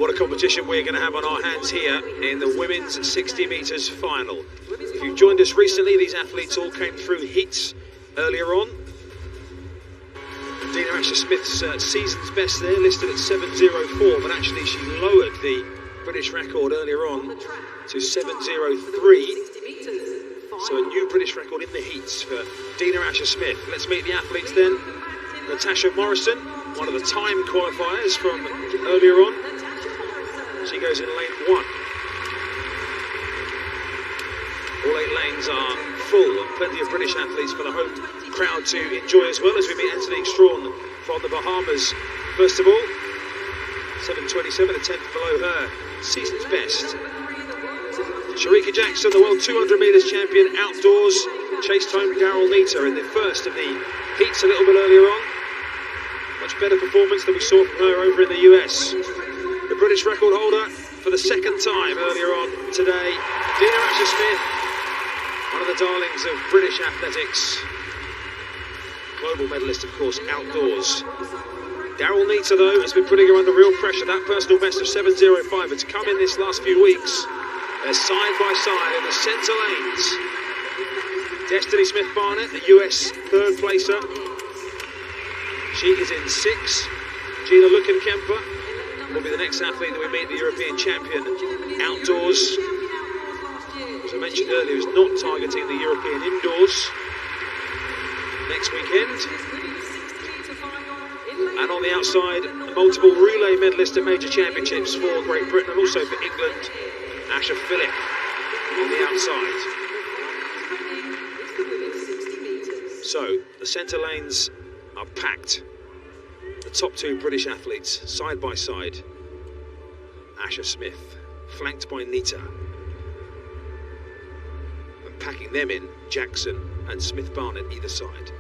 What a competition we're going to have on our hands here in the women's 60 metres final. If you joined us recently, these athletes all came through heats earlier on. Dina Asher-Smith's season's best there, listed at 7:04, but actually she lowered the British record earlier on to 7:03. So a new British record in the heats for Dina Asher-Smith. Let's meet the athletes then. Natasha Morrison, one of the time qualifiers from earlier on. She goes in lane 1. All 8 lanes are full and plenty of British athletes for the home crowd to enjoy, as well as we meet Anthony Strawn from the Bahamas. First of all, 7:27, a tenth below her season's best. Sharika Jackson, the world 200 metres champion outdoors, chased home Daryl Neita in the first of the heats a little bit earlier on. Much better performance than we saw from her over in the US. The British record holder for the second time earlier on today, Dina Asher-Smith, one of the darlings of British athletics. Global medalist, of course, outdoors. Daryl Neita, though, has been putting her under real pressure. That personal best of 7:05 had to come in this last few weeks. They're side by side in the centre lanes. Destiny Smith-Barnett, the US third placer. She is in 6. Gina Lukkenkemper will be the next athlete that we meet, the European champion outdoors. As I mentioned earlier, is not targeting the European indoors next weekend. And on the outside, a multiple relay medalist at major championships for Great Britain and also for England, Asher Phillip on the outside. So, the centre lanes are packed. The top 2 British athletes, side by side. Asher-Smith, flanked by Neita. And packing them in, Jackson and Smith-Barnett either side.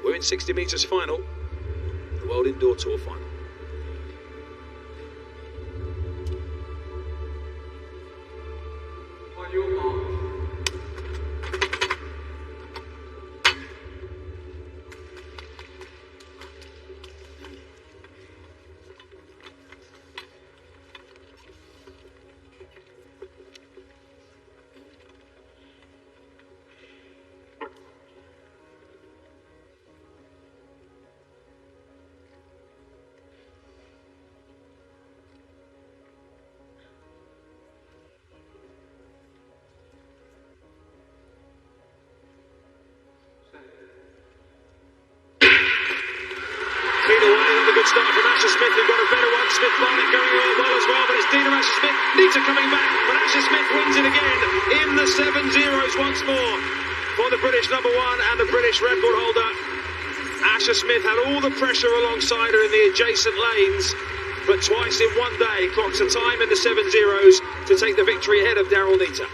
We're in 60 metres final, the World Indoor Tour final. On your mark. Start from Asher-Smith, who got a better one. Smith-Barnett going well as well, but it's Dina Asher-Smith. Neita coming back, but Asher-Smith wins it again in the 7-0s once more for the British number 1 and the British record holder. Asher-Smith had all the pressure alongside her in the adjacent lanes, but twice in one day clocks a time in the 7-0s to take the victory ahead of Daryl Neita.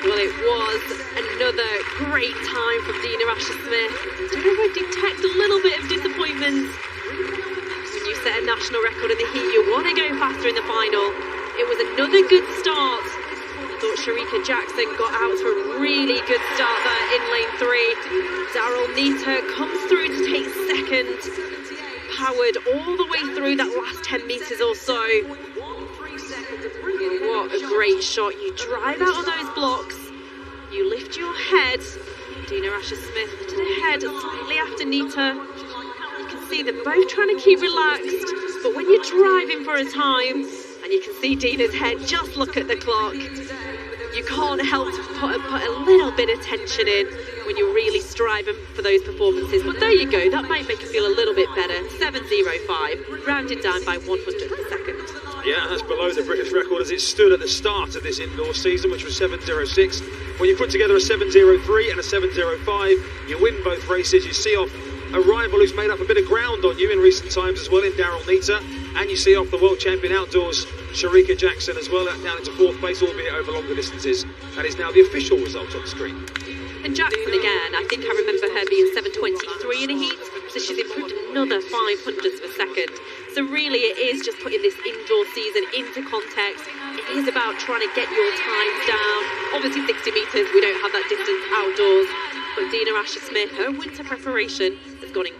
Well, it was another great time from Dina Asher-Smith. I don't know if I detect a little bit of disappointment. When you set a national record in the heat, you want to go faster in the final. It was another good start. I thought Sharika Jackson got out to a really good start there in lane 3. Daryl Neita comes through to take second. Powered all the way through that last 10 metres or so. What a great shot. You drive out of those blocks, you lift your head. Dina Asher-Smith to the head slightly after Neita. You can see they're both trying to keep relaxed, but when you're driving for a time and you can see Dina's head just look at the clock, you can't help to put a little bit of tension in when you're really striving for those performances. But there you go, that might make you feel a little bit better. 7:05, rounded down by 100th of a second. Yeah, that's below the British record as it stood at the start of this indoor season, which was 7:06. When you put together a 7:03 and a 7:05, you win both races. You see off a rival who's made up a bit of ground on you in recent times as well in Daryl Neita, and you see off the world champion outdoors, Sharika Jackson, as well, down into 4th place, albeit over longer distances. That is now the official result on the screen. And Jackson again, I think I remember her being 7:23 in a heat, so she's improved another 0.05 of a second. So really it is just putting this indoor season into context. It is about trying to get your times down. Obviously 60 metres, we don't have that distance outdoors, but Dina Asher-Smith, her winter preparation has gone in